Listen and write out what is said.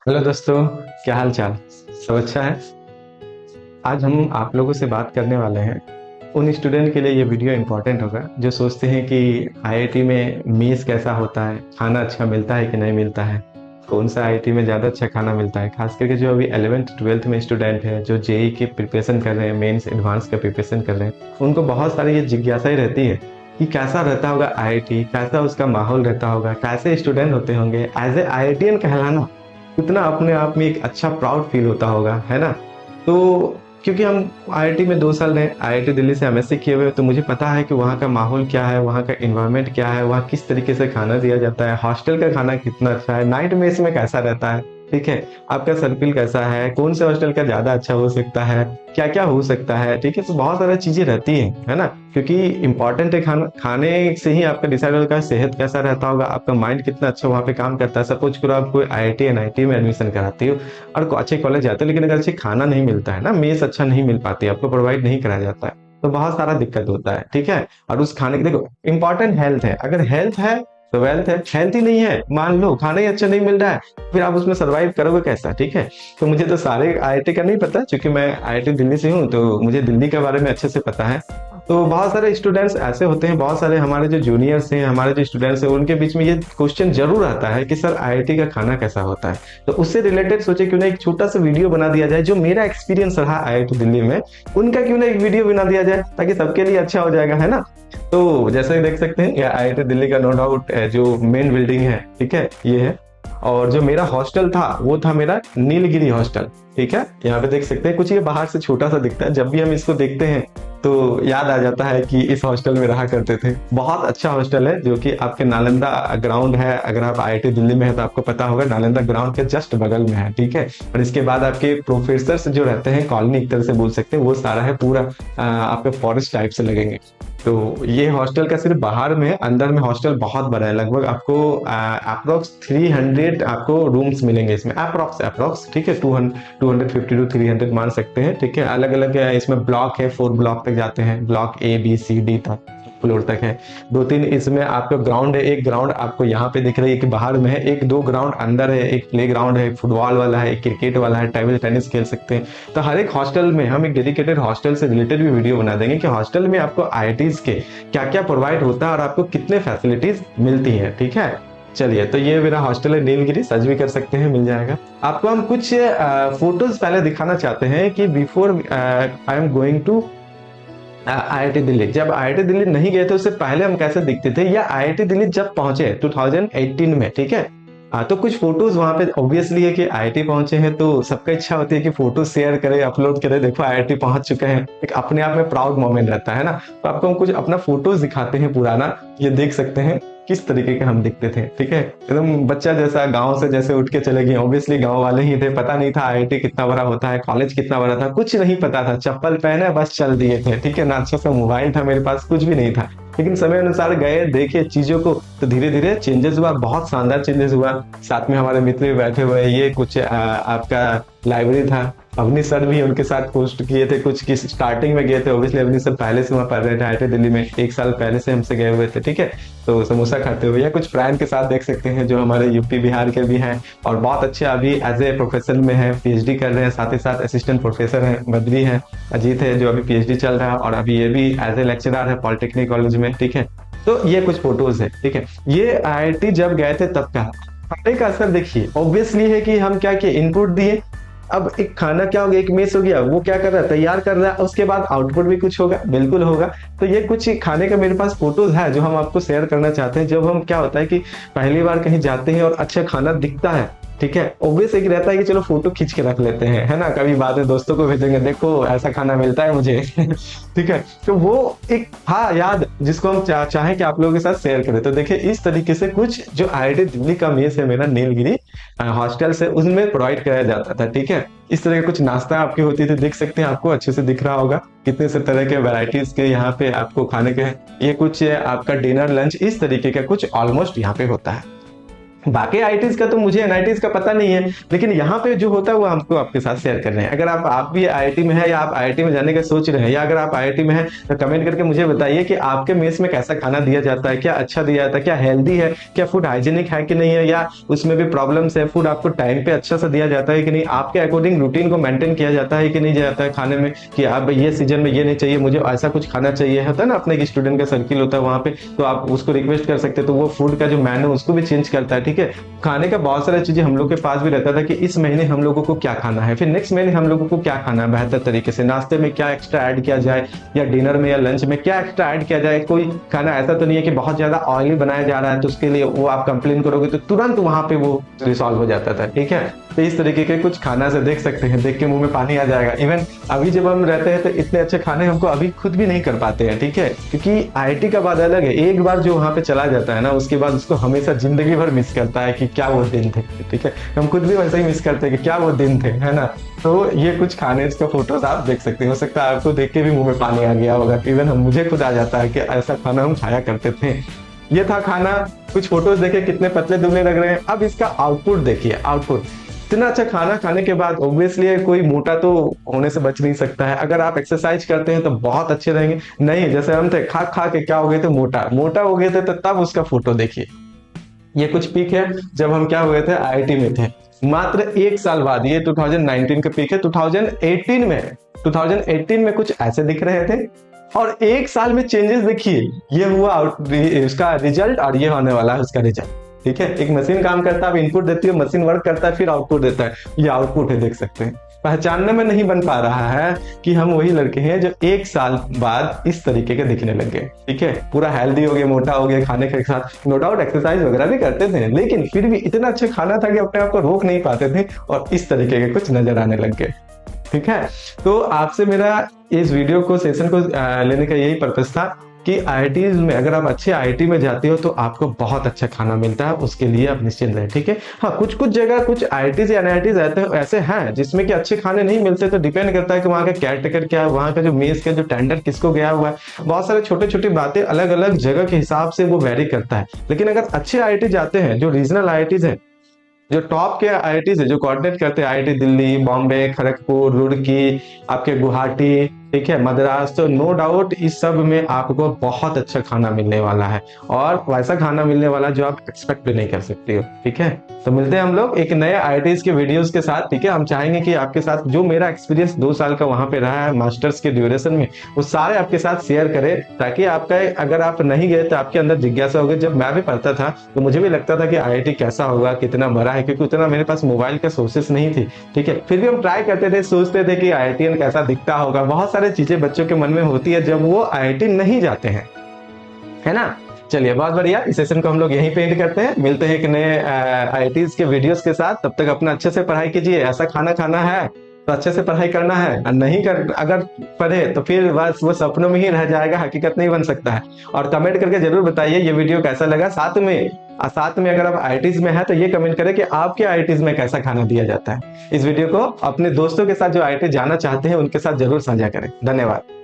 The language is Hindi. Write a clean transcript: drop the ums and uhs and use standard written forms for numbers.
हेलो दोस्तों, क्या हाल चाल। सब अच्छा है। आज हम आप लोगों से बात करने वाले हैं। उन स्टूडेंट के लिए ये वीडियो इम्पोर्टेंट होगा जो सोचते हैं कि आईआईटी में मेस कैसा होता है, खाना अच्छा मिलता है कि नहीं मिलता है, कौन सा आईआईटी में ज़्यादा अच्छा खाना मिलता है। खास करके जो अभी 11th 12th में स्टूडेंट है, जो जेई की प्रिपरेशन कर रहे हैं, मेंस एडवांस का प्रिपरेशन कर रहे हैं, उनको बहुत सारी ये जिज्ञासाएं रहती है कि कैसा रहता होगा आईआईटी, कैसा उसका माहौल रहता होगा, कैसे स्टूडेंट होते होंगे। एज ए आईआईटीएन कहलाना उतना अपने आप में एक अच्छा प्राउड फील होता होगा, है ना। तो क्योंकि हम आईआईटी में 2 साल रहे, आईआईटी दिल्ली से एमएससी किए हुए, तो मुझे पता है कि वहाँ का माहौल क्या है, वहाँ का इन्वायरमेंट क्या है, वहाँ किस तरीके से खाना दिया जाता है, हॉस्टल का खाना कितना अच्छा है, नाइट मेस में कैसा रहता है। ठीक है, आपका सर्किल कैसा है, कौन से हॉस्टल का ज़्यादा अच्छा हो सकता है, क्या क्या हो सकता है। ठीक है, तो बहुत सारी चीज़ें रहती हैं, है ना। क्योंकि इंपॉर्टेंट है खाना, खाने से ही आपका डिसाइड होगा सेहत कैसा रहता होगा, आपका माइंड कितना अच्छा वहाँ पे काम करता है। सपोज करो आप कोई आईआईटी एनआईटी में एडमिशन कराते हो और अच्छे कॉलेज जाते हो, लेकिन अगर अच्छे खाना नहीं मिलता है ना, मेस अच्छा नहीं मिल पाती, आपको प्रोवाइड नहीं कराया जाता है, तो बहुत सारा दिक्कत होता है। ठीक है, और उस खाने की देखो, इंपॉर्टेंट हेल्थ है। अगर हेल्थ है तो वेल्थ है, हेल्थ ही नहीं है, मान लो खाना ही अच्छा नहीं मिल रहा है, फिर आप उसमें सर्वाइव करोगे कैसा। ठीक है, तो मुझे तो सारे आईआईटी का नहीं पता, क्योंकि मैं आईआईटी दिल्ली से हूँ, तो मुझे दिल्ली के बारे में अच्छे से पता है। तो बहुत सारे स्टूडेंट्स ऐसे होते हैं, बहुत सारे हमारे जो जूनियर्स हैं, हमारे जो स्टूडेंट्स हैं, उनके बीच में ये क्वेश्चन जरूर आता है कि सर आईआईटी का खाना कैसा होता है। तो उससे रिलेटेड सोचे क्यों ना एक छोटा सा वीडियो बना दिया जाए, जो मेरा एक्सपीरियंस रहा आईआईटी दिल्ली में, उनका क्यों ना एक वीडियो बना दिया जाए, ताकि सबके लिए अच्छा हो जाएगा, है ना। तो जैसा कि देख सकते हैं, ये आईआईटी दिल्ली का नो डाउट जो मेन बिल्डिंग है, ठीक है, ये है। और जो मेरा हॉस्टल था वो था मेरा नीलगिरी हॉस्टल। ठीक है, यहाँ पे देख सकते हैं, कुछ ये बाहर से छोटा सा दिखता है, जब भी हम इसको देखते हैं तो याद आ जाता है कि इस हॉस्टल में रहा करते थे। बहुत अच्छा हॉस्टल है, जो कि आपके नालंदा ग्राउंड है। अगर आप आईआईटी दिल्ली में है तो आपको पता होगा, नालंदा ग्राउंड के जस्ट बगल में है। ठीक है, और इसके बाद आपके प्रोफेसर जो रहते हैं, कॉलोनी एक तरह से बोल सकते हैं, वो सारा है पूरा आपके फॉरेस्ट टाइप से लगेंगे। तो ये हॉस्टल का सिर्फ बाहर में है, अंदर में हॉस्टल बहुत बड़ा है। लगभग आपको अप्रोक्स 300 आपको रूम्स मिलेंगे इसमें, अप्रोक्स अप्रोक्स। ठीक है, 250 टू 300 मान सकते हैं। ठीक है, अलग अलग इसमें ब्लॉक है, 4 ब्लॉक तक जाते हैं, block A B C D तक, फ्लोर तक है। 2-3 इसमें आपका ग्राउंड है, एक ग्राउंड आपको यहाँ पे दिख रही है कि बाहर में है, एक 2 ग्राउंड अंदर है, एक प्ले ग्राउंड है, फुटबॉल वाला है, एक क्रिकेट वाला है, टेबल टेनिस खेल सकते हैं। तो हर एक हॉस्टल में हम एक डेडिकेटेड हॉस्टल से रिलेटेड भी वीडियो बना देंगे कि हॉस्टल में आपको आईआईटीज के क्या क्या प्रोवाइड होता है और आपको कितने फैसिलिटीज मिलती है। ठीक है, चलिए, तो ये मेरा हॉस्टल है नीलगिरी, सर्च भी कर सकते हैं, मिल जाएगा आपको। हम कुछ फोटोज पहले दिखाना चाहते हैं कि before I am going to IIT Delhi. जब आईआईटी दिल्ली नहीं गए थे उससे पहले हम कैसे दिखते थे, या आईआईटी दिल्ली जब पहुंचे 2018 में। ठीक है, तो कुछ फोटोज वहां पे ऑब्वियसली है कि आईआईटी पहुंचे हैं, तो सबका इच्छा होती है कि फोटो शेयर करें, अपलोड करें, देखो आईआईटी पहुंच चुके हैं, एक अपने आप में प्राउड मोमेंट रहता है ना। तो आपको हम कुछ अपना फोटोज दिखाते हैं पुराना, ये देख सकते हैं किस तरीके के हम दिखते थे। ठीक है, एकदम बच्चा जैसा, गांव से जैसे उठ के चले गए, ऑब्वियसली गांव वाले ही थे, पता नहीं था आईआईटी कितना बड़ा होता है, कॉलेज कितना बड़ा था, कुछ नहीं पता था, चप्पल पहने बस चल दिए थे। ठीक है ना, अच्छा सा मोबाइल था मेरे पास, कुछ भी नहीं था। लेकिन समय अनुसार गए, देखे चीजों को, तो धीरे धीरे चेंजेस हुआ, बहुत शानदार चेंजेस हुआ। साथ में हमारे मित्र भी बैठे हुए हैं, ये कुछ आपका लाइब्रेरी था, अवनी सर भी उनके साथ पोस्ट किए थे कुछ, की स्टार्टिंग में गए थे। ऑब्वियसली अवनी सर पहले से वहाँ पढ़ रहे थे आईआईटी दिल्ली में, 1 साल पहले से हमसे गए हुए थे। ठीक है, तो समोसा खाते हुए, या कुछ फ्रेंड के साथ देख सकते हैं जो हमारे यूपी बिहार के भी हैं और बहुत अच्छे अभी एज ए प्रोफेसर में है, पीएचडी कर रहे हैं, साथ ही साथ असिस्टेंट प्रोफेसर हैं, बद्री हैं, अजीत है जो अभी पीएचडी चल रहा है, और अभी ये भी एज ए लेक्चरर है पॉलिटेक्निक कॉलेज में। ठीक है, तो ये कुछ फोटोज है। ठीक है, ये आईआईटी जब गए थे तब का खाने का असर देखिए। ऑब्वियसली है कि हम क्या किए, इनपुट दिए। अब एक खाना क्या हो गया, एक मेस हो गया, वो क्या कर रहा है, तैयार कर रहा है, उसके बाद आउटपुट भी कुछ होगा, बिल्कुल होगा। तो ये कुछ खाने का मेरे पास फोटोज है जो हम आपको शेयर करना चाहते हैं। जब हम क्या होता है कि पहली बार कहीं जाते हैं और अच्छा खाना दिखता है, ठीक है, ऑब्वियस एक रहता है कि चलो फोटो खींच के रख लेते हैं, है ना, कभी बाद में दोस्तों को भेजेंगे, देखो ऐसा खाना मिलता है मुझे। ठीक है, तो वो एक हाँ याद, जिसको हम चाहें कि आप लोगों के साथ शेयर करें। तो देखिए, इस तरीके से कुछ जो आईआईटी दिल्ली का मेस है मेरा, नीलगिरी हॉस्टल से, उसमें प्रोवाइड कराया जाता था। ठीक है, इस तरह के कुछ नाश्ता आपकी होती थी, देख सकते हैं, आपको अच्छे से दिख रहा होगा कितने से तरह के वैरायटीज के यहाँ पे आपको खाने के हैं। ये कुछ आपका डिनर लंच इस तरीके का कुछ ऑलमोस्ट यहाँ पे होता है। बाकी आईटीज का तो मुझे एनआईटीज का पता नहीं है, लेकिन यहाँ पे जो होता है वो हमको आपके साथ शेयर कर रहे हैं। अगर आप भी आईआईटी में है या आप आईआईटी में जाने का सोच रहे हैं, या अगर आप आईआईटी में हैं तो कमेंट करके मुझे बताइए कि आपके मेस में कैसा खाना दिया जाता है, क्या अच्छा दिया जाता है, क्या हेल्दी है, क्या फूड हाइजीनिक है कि नहीं है, या उसमें भी प्रॉब्लम्स है, फूड आपको टाइम पे अच्छा सा दिया जाता है कि नहीं, आपके अकॉर्डिंग रूटीन को मेंटेन किया जाता है कि नहीं जाता है खाने में, कि आप ये सीजन में ये नहीं चाहिए, मुझे ऐसा कुछ खाना चाहिए, होता है ना अपने एक स्टूडेंट का सर्किल होता है वहाँ पे, तो आप उसको रिक्वेस्ट कर सकते हैं, तो वो फूड का जो मेन्यू उसको भी चेंज करता है। ठीक है, खाने का बहुत सारी चीजें हम लोग के पास भी रहता था कि इस महीने हम लोगों को क्या खाना है, फिर नेक्स्ट महीने हम लोगों को क्या खाना है बेहतर तरीके से, नाश्ते में क्या एक्स्ट्रा ऐड किया जाए, या डिनर में या लंच में क्या एक्स्ट्रा ऐड किया जाए। कोई खाना ऐसा तो नहीं है कि बहुत ज्यादा ऑयली बनाया जा रहा है तो उसके लिए वो आप कंप्लेन करोगे तो तुरंत वहां पे वो रिसॉल्व हो जाता था। ठीक है, तो इस तरीके के कुछ खाना से देख सकते हैं, देख के मुंह में पानी आ जाएगा। इवन अभी जब हम रहते हैं तो इतने अच्छे खाने हमको अभी खुद भी नहीं कर पाते हैं। ठीक है, क्योंकि आईआईटी का बात अलग है, एक बार जो वहां पे चला जाता है ना उसके बाद उसको हमेशा जिंदगी भर मिस करता है कि क्या वो दिन थे। ठीक है, हम खुद भी वैसे ही मिस करते हैं कि क्या वो दिन थे, है ना। तो ये कुछ खाने का फोटोज आप देख सकते हैं, हो सकता है आपको देख के भी मुंह में पानी आ गया होगा। इवन हम मुझे खुद आ जाता है कि ऐसा खाना हम खाया करते थे। ये था खाना, कुछ फोटोज देखे कितने पतले दुबले लग रहे हैं। अब इसका आउटपुट देखिए, आउटपुट इतना अच्छा खाना खाने के बाद ऑब्वियसली कोई मोटा तो होने से बच नहीं सकता है। अगर आप एक्सरसाइज करते हैं तो बहुत अच्छे रहेंगे, नहीं जैसे हम थे खा खा के क्या हो गए थे, मोटा मोटा हो गए थे, तो तब उसका फोटो देखिए। ये कुछ पीक है जब हम क्या हुए थे, आईआईटी में थे, मात्र एक साल बाद, ये 2019 का पीक है। 2018 में कुछ ऐसे दिख रहे थे, और एक साल में चेंजेस देखिए, ये हुआ उसका रिजल्ट, और ये होने वाला है उसका रिजल्ट। ठीक है, एक मशीन काम करता है, आप इनपुट देती है, मशीन वर्क करता है, फिर आउटपुट देता है। ये आउटपुट है, देख सकते हैं। पहचानने में नहीं बन पा रहा है कि हम वही लड़के हैं जो एक साल बाद इस तरीके के दिखने लग गए। ठीक है, पूरा हेल्दी हो गया, मोटा हो गया खाने के साथ, नो डाउट एक्सरसाइज वगैरह भी करते थे, लेकिन फिर भी इतना अच्छा खाना था कि अपने आप को रोक नहीं पाते थे, और इस तरीके के कुछ नजर आने लग गए। ठीक है, तो आपसे मेरा इस वीडियो को सेशन को लेने का यही पर्पस था कि आईआईटी में अगर आप अच्छे आईआईटी में जाते हो तो आपको बहुत अच्छा खाना मिलता है, उसके लिए आप निश्चिंत रहें। ठीक है, हाँ कुछ कुछ जगह कुछ आईआईटी या एनआईटी ऐसे हैं जिसमें कि अच्छे खाने नहीं मिलते, तो डिपेंड करता है कि वहाँ का केयर टेकर क्या है, वहाँ का जो मेस का जो टेंडर किसको गया हुआ है, बहुत सारे छोटे छोटी बातें अलग अलग जगह के हिसाब से वो वेरी करता है। लेकिन अगर अच्छे आईआईटी जाते हैं, जो रीजनल आईआईटीज हैं, जो टॉप के आईआईटी है, जो कोऑर्डिनेट करते हैं, आईआईटी दिल्ली, बॉम्बे, खड़गपुर, रुड़की, आपके गुवाहाटी, ठीक है, मद्रास, तो नो डाउट इस सब में आपको बहुत अच्छा खाना मिलने वाला है, और वैसा खाना मिलने वाला जो आप एक्सपेक्ट भी नहीं कर सकते हो। ठीक है, तो मिलते हैं हम लोग एक नए आईआईटीज के वीडियोस के साथ। ठीक है, हम चाहेंगे कि आपके साथ जो मेरा एक्सपीरियंस 2 साल का वहां पे रहा है मास्टर्स के ड्यूरेशन में, वो सारे आपके साथ शेयर करें, ताकि आपका अगर आप नहीं गए तो आपके अंदर जिज्ञासा होगी। जब मैं भी पढ़ता था तो मुझे भी लगता था कि आईआईटी कैसा होगा, कितना बड़ा है, क्योंकि उतना मेरे पास मोबाइल का सोर्सेस नहीं थी। ठीक है, फिर भी हम ट्राई करते थे, सोचते थे कि आईआईटीएन कैसा दिखता होगा, बहुत सारी चीजें बच्चों के मन में होती है जब वो आईआईटी नहीं जाते हैं, है ना। चलिए बहुत बढ़िया, इस सेशन को हम लोग यहीं पे एंड करते हैं, मिलते हैं एक नए आईआईटीज के वीडियोस के साथ। तब तक अपना अच्छे से पढ़ाई कीजिए, ऐसा खाना खाना है तो अच्छे से पढ़ाई करना है, और नहीं कर अगर पढ़े तो फिर बस वो सपनों में ही रह जाएगा, हकीकत नहीं बन सकता है। और कमेंट करके जरूर बताइए ये वीडियो कैसा लगा। साथ में अगर आप आईआईटीज में है तो ये कमेंट करें कि आपके आईआईटीज में कैसा खाना दिया जाता है। इस वीडियो को अपने दोस्तों के साथ जो आईआईटी जाना चाहते हैं उनके साथ जरूर साझा करें। धन्यवाद।